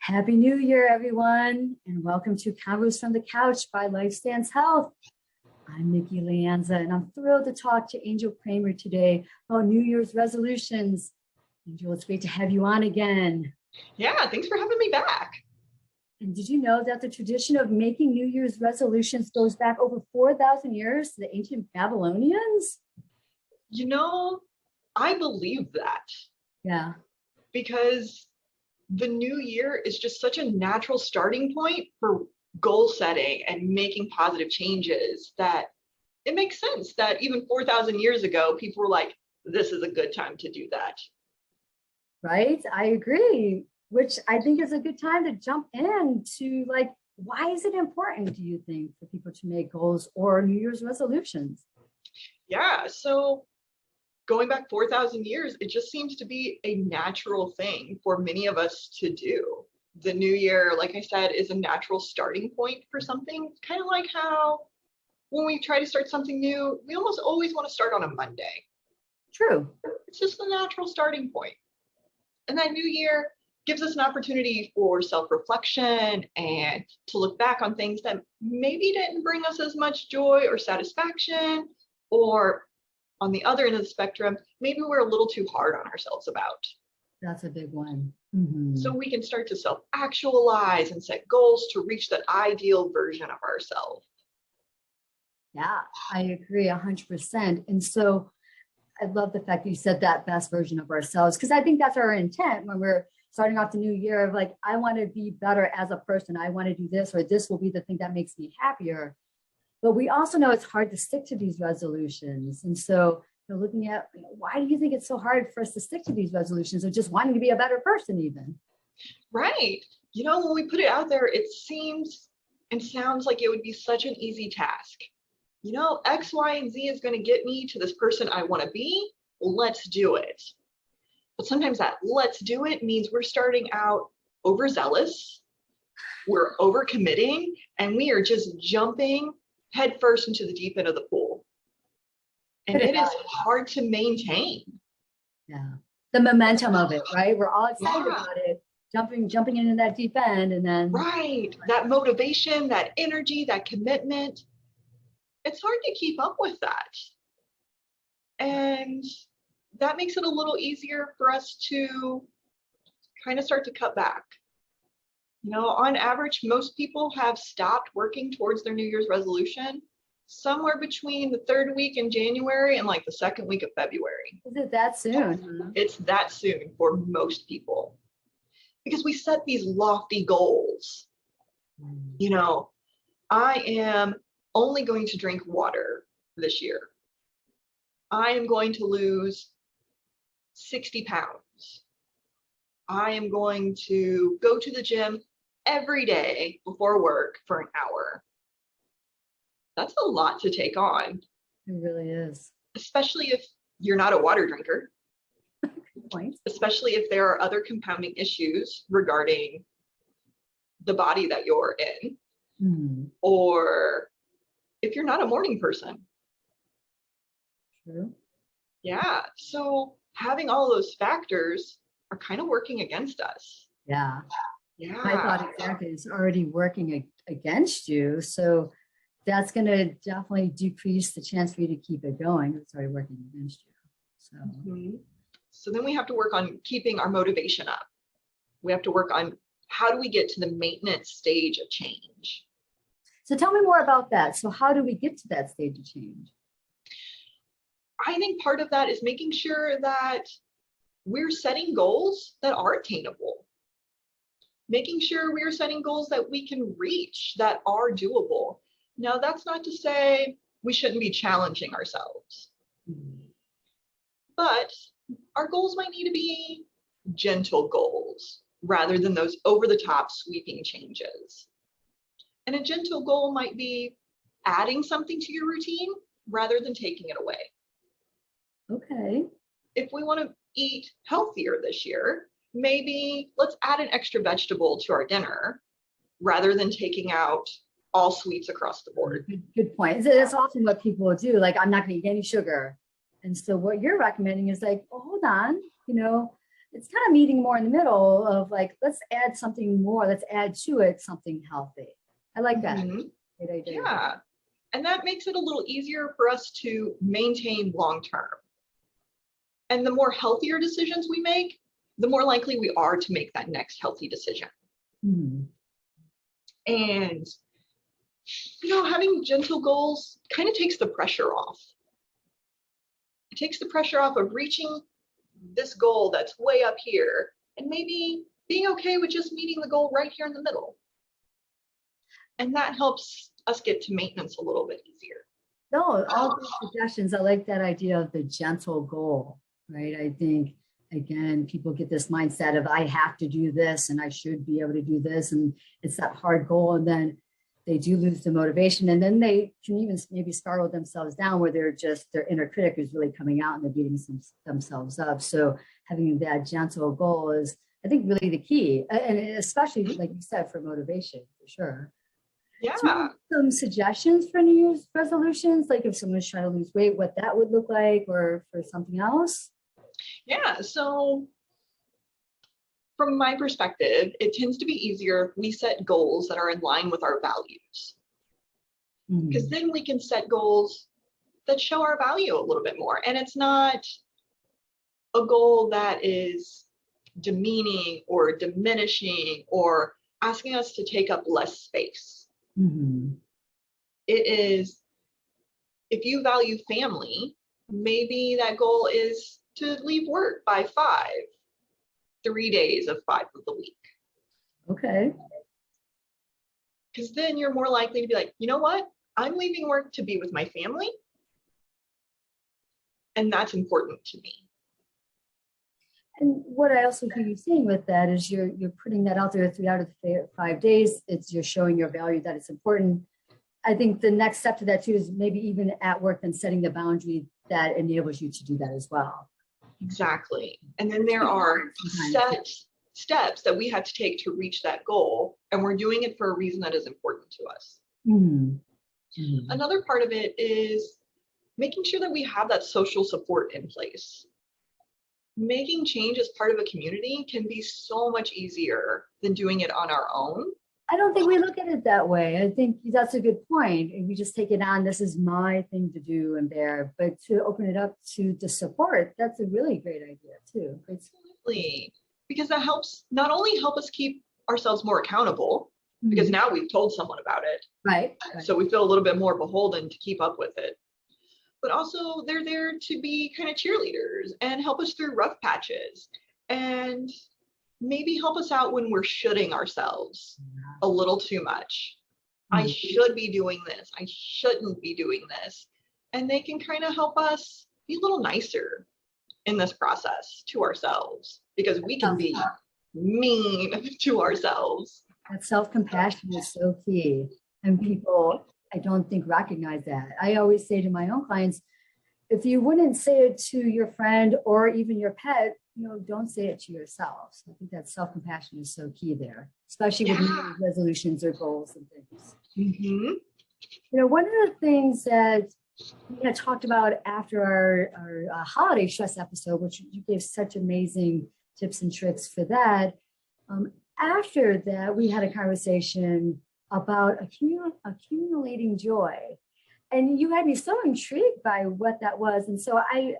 Happy New Year, everyone, and welcome to Convos from the Couch by LifeStance Health. I'm Leanza, and I'm thrilled to talk to Angel Kramer today about New Year's resolutions. Angel, it's great to have you on again. Yeah, thanks for having me back. And did you know that the tradition of making New Year's resolutions goes back over 4,000 years to the ancient Babylonians? You know, I believe that. Yeah. Because the new year is just such a natural starting point for goal setting and making positive changes that it makes sense that even 4,000 years ago, people were like, this is a good time to do that. Right, I agree, which I think is a good time to jump in to why is it important, do you think, for people to make goals or New Year's resolutions? Yeah, so going back 4,000 years, it just seems to be a natural thing for many of us to do. The new year, like I said, is a natural starting point for something. It's kind of like how when we try to start something new, we almost always want to start on a Monday. True. It's just the natural starting point. And that new year gives us an opportunity for self-reflection and to look back on things that maybe didn't bring us as much joy or satisfaction, or on the other end of the spectrum, maybe we're a little too hard on ourselves about. That's a big one. Mm-hmm. So we can start to self-actualize and set goals to reach that ideal version of ourselves. Yeah, I agree 100%. And so I love the fact that you said that best version of ourselves, because I think that's our intent when we're starting off the new year of I want to be better as a person. I want to do this, or this will be the thing that makes me happier. But we also know it's hard to stick to these resolutions. And so looking at why do you think it's so hard for us to stick to these resolutions of just wanting to be a better person even? Right. You know, when we put it out there, it seems and sounds like it would be such an easy task. You know, X, Y, and Z is going to get me to this person I want to be. Let's do it. But sometimes that let's do it means we're starting out overzealous, we're overcommitting, and we are just jumping headfirst into the deep end of the pool. And it is hard to maintain. Yeah. The momentum of it, right? We're all excited about it, jumping into that deep end, and then right. That motivation, that energy, that commitment. It's hard to keep up with that. And that makes it a little easier for us to kind of start to cut back. You know, on average, most people have stopped working towards their New Year's resolution somewhere between the third week in January and the second week of February. Is it that soon? It's that soon for most people. Because we set these lofty goals. You know, I am only going to drink water this year. I am going to lose 60 pounds. I am going to go to the gym every day before work for an hour. That's a lot to take on. It really is. Especially if you're not a water drinker. Good point. Especially if there are other compounding issues regarding the body that you're in. Mm-hmm. Or if you're not a morning person. True. Yeah. So having all those factors are kind of working against us. Yeah. Yeah. I thought exactly it's already working against you. So that's going to definitely decrease the chance for you to keep it going. It's already working against you. So, So then we have to work on keeping our motivation up. We have to work on how do we get to the maintenance stage of change. So tell me more about that. So how do we get to that stage of change? I think part of that is making sure that we're setting goals that are attainable. Making sure we're setting goals that we can reach, that are doable. Now, that's not to say we shouldn't be challenging ourselves. But our goals might need to be gentle goals rather than those over-the-top sweeping changes. And a gentle goal might be adding something to your routine rather than taking it away. Okay. If we want to eat healthier this year, maybe let's add an extra vegetable to our dinner rather than taking out all sweets across the board. Good point. That's often what people do. I'm not going to eat any sugar. And so what you're recommending is well, hold on, it's kind of meeting more in the middle of like, let's add something more, let's add to it something healthy. I like that. Mhm. Great idea. Yeah. And that makes it a little easier for us to maintain long term. And the more healthier decisions we make, the more likely we are to make that next healthy decision. Mhm. And, having gentle goals kind of takes the pressure off. It takes the pressure off of reaching this goal that's way up here and maybe being okay with just meeting the goal right here in the middle. And that helps us get to maintenance a little bit easier. No, all good suggestions. I like that idea of the gentle goal, right? I think, again, people get this mindset of I have to do this and I should be able to do this. And it's that hard goal. And then they do lose the motivation. And then they can even maybe spiral themselves down where their inner critic is really coming out and they're beating themselves up. So having that gentle goal is, I think, really the key. And especially, like you said, for motivation, for sure. Do you Yeah. have some suggestions for New Year's resolutions? Like if someone's trying to lose weight, what that would look like, or for something else? Yeah. So, from my perspective, it tends to be easier if we set goals that are in line with our values, because Mhm. then we can set goals that show our value a little bit more. And it's not a goal that is demeaning or diminishing or asking us to take up less space. Mhm. It is, if you value family, maybe that goal is to leave work by 5, 3 days of 5 of the week. Okay. Because then you're more likely to be like, you know what? I'm leaving work to be with my family. And that's important to me. And what I also hear you saying with that is you're putting that out there 3 out of the 5 days. You're showing your value that it's important. I think the next step to that too is maybe even at work and setting the boundary that enables you to do that as well. Exactly. And then there are set steps that we have to take to reach that goal. And we're doing it for a reason that is important to us. Mm-hmm. Mm-hmm. Another part of it is making sure that we have that social support in place. Making change as part of a community can be so much easier than doing it on our own. I don't think we look at it that way. I think that's a good point. And we just take it on, this is my thing to do and bear, but to open it up to the support, that's a really great idea too. Absolutely. Because that helps not only help us keep ourselves more accountable, because now we've told someone about it. Right. So we feel a little bit more beholden to keep up with it. But also they're there to be kind of cheerleaders and help us through rough patches and maybe help us out when we're shoulding ourselves a little too much. I should be doing this. I shouldn't be doing this. And they can kind of help us be a little nicer in this process to ourselves, because we can be mean to ourselves. That self-compassion is so key. And people, I don't think, recognize that. I always say to my own clients, if you wouldn't say it to your friend or even your pet, don't say it to yourself. So I think that self-compassion is so key there, especially with New Year's resolutions or goals and things. Mm-hmm. One of the things that we had talked about after our holiday stress episode, which you gave such amazing tips and tricks for that. After that, we had a conversation about accumulating joy. And you had me so intrigued by what that was. And so I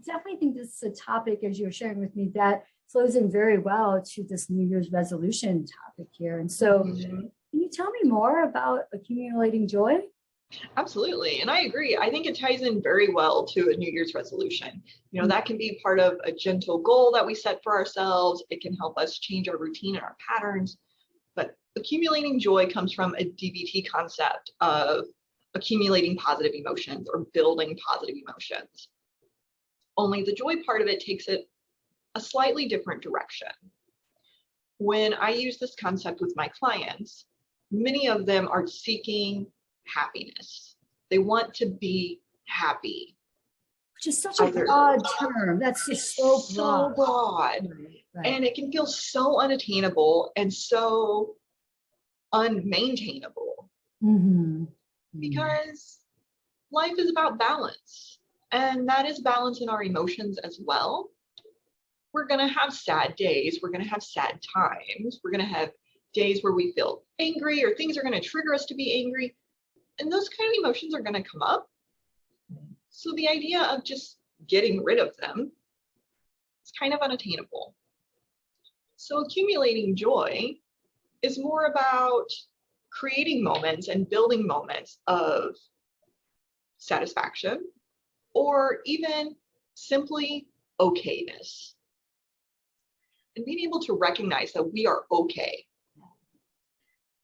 definitely think this is a topic, as you were sharing with me, that flows in very well to this New Year's resolution topic here. And so can you tell me more about accumulating joy? Absolutely. And I agree. I think it ties in very well to a New Year's resolution. That can be part of a gentle goal that we set for ourselves. It can help us change our routine and our patterns. But accumulating joy comes from a DBT concept of accumulating positive emotions or building positive emotions. Only the joy part of it takes it a slightly different direction. When I use this concept with my clients, many of them are seeking happiness. They want to be happy. Which is such a broad term. That's just so broad. Right. And it can feel so unattainable and so unmaintainable. Because life is about balance. And that is balance in our emotions as well. we're going to have sad days. We're going to have sad times. We're going to have days where we feel angry or things are going to trigger us to be angry. And those kind of emotions are going to come up. So the idea of just getting rid of them is kind of unattainable. So accumulating joy is more about creating moments and building moments of satisfaction, or even simply okayness. And being able to recognize that we are okay.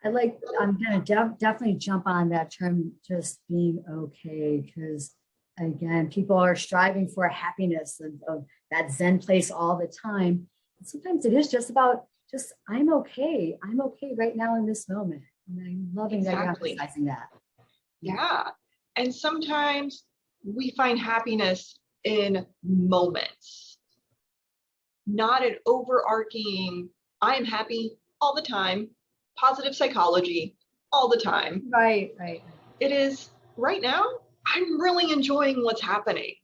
I'm going to definitely jump on that term, just being okay, because again, people are striving for happiness of that Zen place all the time. And sometimes it is just about I'm okay. I'm okay right now in this moment. And I'm loving that you're emphasizing that. Yeah. And sometimes we find happiness in moments, not an overarching, I'm happy all the time, positive psychology all the time. Right. It is right now, I'm really enjoying what's happening.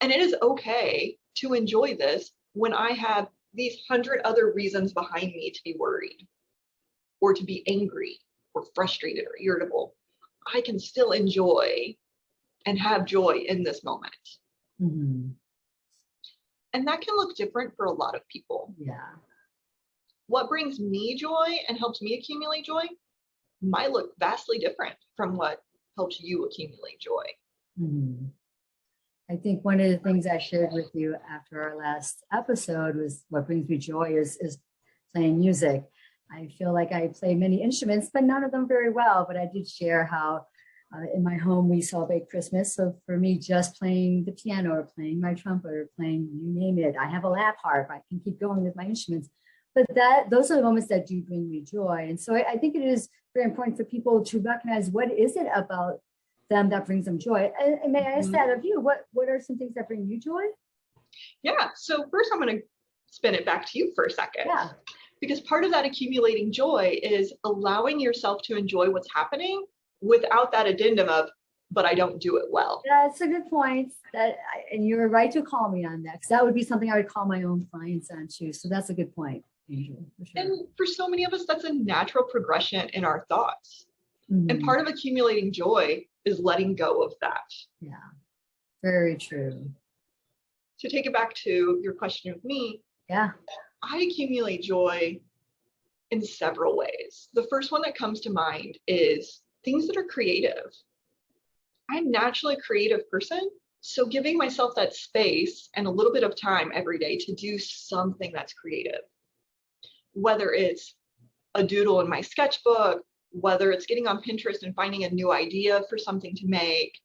And it is okay to enjoy this when I have these 100 other reasons behind me to be worried or to be angry or frustrated or irritable. I can still enjoy and have joy in this moment. Mm-hmm. And that can look different for a lot of people. Yeah. What brings me joy and helps me accumulate joy might look vastly different from what helps you accumulate joy. Mm-hmm. I think one of the things I shared with you after our last episode was what brings me joy is playing music. I feel like I play many instruments, but none of them very well. But I did share how in my home we celebrate Christmas. So for me, just playing the piano or playing my trumpet or playing, you name it, I have a lap harp. I can keep going with my instruments. But those are the moments that do bring me joy. And so I think it is very important for people to recognize what is it about them that brings them joy. And may I ask that of you, what are some things that bring you joy? Yeah, so first I'm going to spin it back to you for a second. Yeah. Because part of that accumulating joy is allowing yourself to enjoy what's happening without that addendum of, but I don't do it well. That's a good point. And you're right to call me on that, because that would be something I would call my own clients on too. So that's a good point, Angel. For sure. And for so many of us, that's a natural progression in our thoughts. Mm-hmm. And part of accumulating joy is letting go of that. Yeah, very true. To take it back to your question of me, yeah, I accumulate joy in several ways. The first one that comes to mind is things that are creative. I'm naturally a creative person, so giving myself that space and a little bit of time every day to do something that's creative, whether it's a doodle in my sketchbook, whether it's getting on Pinterest and finding a new idea for something to make,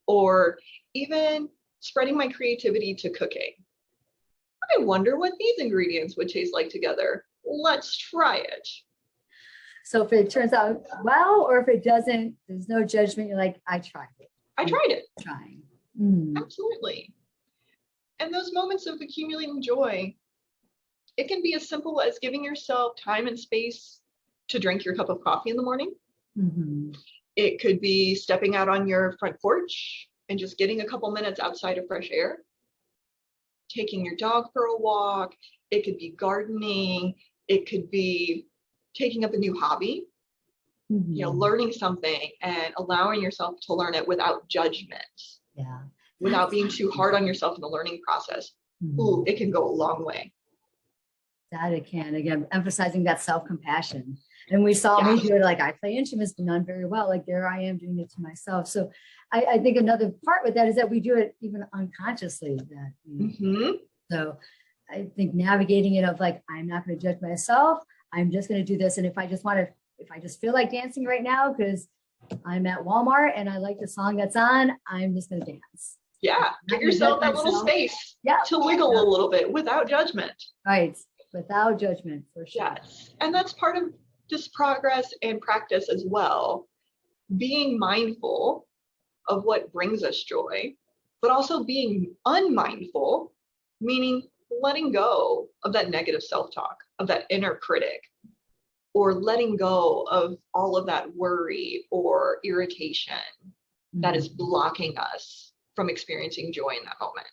or even spreading my creativity to cooking. I wonder what these ingredients would taste like together. Let's try it. So if it turns out well, or if it doesn't, there's no judgment. You're like, I tried it. I tried it. Trying. Absolutely. And those moments of accumulating joy, it can be as simple as giving yourself time and space to drink your cup of coffee in the morning. Mm-hmm. It could be stepping out on your front porch and just getting a couple minutes outside of fresh air. Taking your dog for a walk. It could be gardening. It could be taking up a new hobby. Mm-hmm. Learning something and allowing yourself to learn it without judgment. Yeah. Without being too hard on yourself in the learning process. Mm-hmm. Ooh, it can go a long way. That it can. Again, emphasizing that self-compassion. And we saw me do it, like I play instruments, but not very well. Like there I am doing it to myself. So I think another part with that is that we do it even unconsciously. So I think navigating it of like, I'm not going to judge myself. I'm just going to do this. And if I just feel like dancing right now, because I'm at Walmart and I like the song that's on, I'm just going to dance. Yeah. Give yourself that little space to wiggle a little bit without judgment. Right. Without judgment, for sure. Yes. And that's part of this progress and practice as well. Being mindful of what brings us joy, but also being unmindful, meaning letting go of that negative self-talk, of that inner critic, or letting go of all of that worry or irritation that is blocking us from experiencing joy in that moment.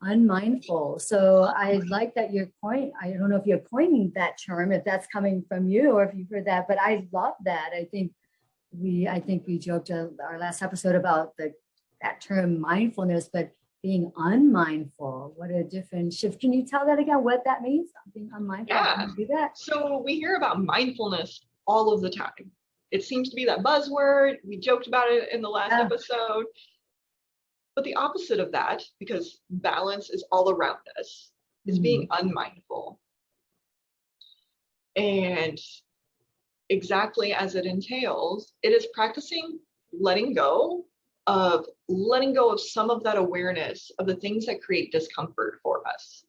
unmindful. So I like that I don't know if you're coining that term, if that's coming from you or if you've heard that, but I love that. I think we joked our last episode about that term mindfulness, but being unmindful, what a different shift. Can you tell that again, what that means? Being unmindful, how Yeah. do you do that? So we hear about mindfulness all of the time. It seems to be that buzzword. We joked about it in the last episode. But the opposite of that, because balance is all around us, is being unmindful. And exactly as it entails, it is practicing letting go of some of that awareness of the things that create discomfort for us.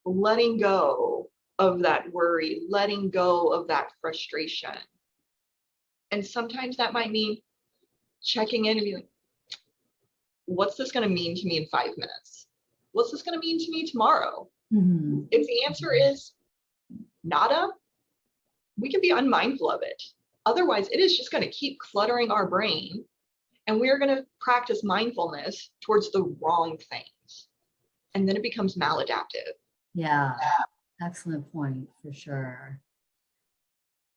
Letting go of that worry, letting go of that frustration. And sometimes that might mean checking in and being like, what's this going to mean to me in 5 minutes? What's this going to mean to me tomorrow? If the answer is nada, we can be unmindful of it. Otherwise, it is just going to keep cluttering our brain, and we are going to practice mindfulness towards the wrong things. And then it becomes maladaptive. Yeah, excellent point for sure.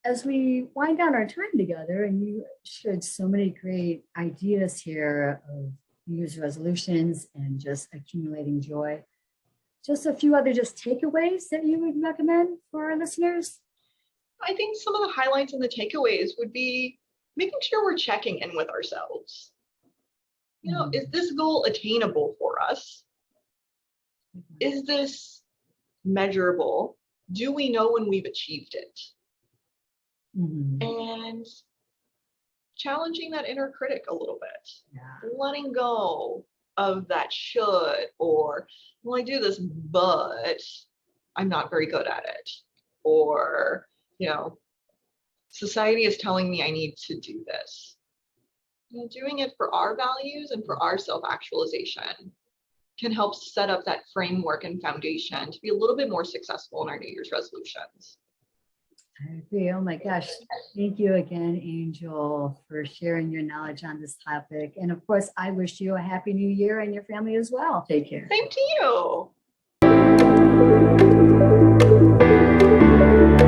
As we wind down our time together, and you shared so many great ideas here of New Year's resolutions and just accumulating joy, just a few other just takeaways that you would recommend for our listeners? I think some of the highlights and the takeaways would be making sure we're checking in with ourselves. You know, is this goal attainable for us? Is this measurable? Do we know when we've achieved it? And challenging that inner critic a little bit, letting go of that should, or, well, I do this, but I'm not very good at it. Or, you know, society is telling me I need to do this. You know, doing it for our values and for our self-actualization can help set up that framework and foundation to be a little bit more successful in our New Year's resolutions. I agree. Oh my gosh. Thank you again, Angel, for sharing your knowledge on this topic. And of course, I wish you a happy new year and your family as well. Take care. Same to you.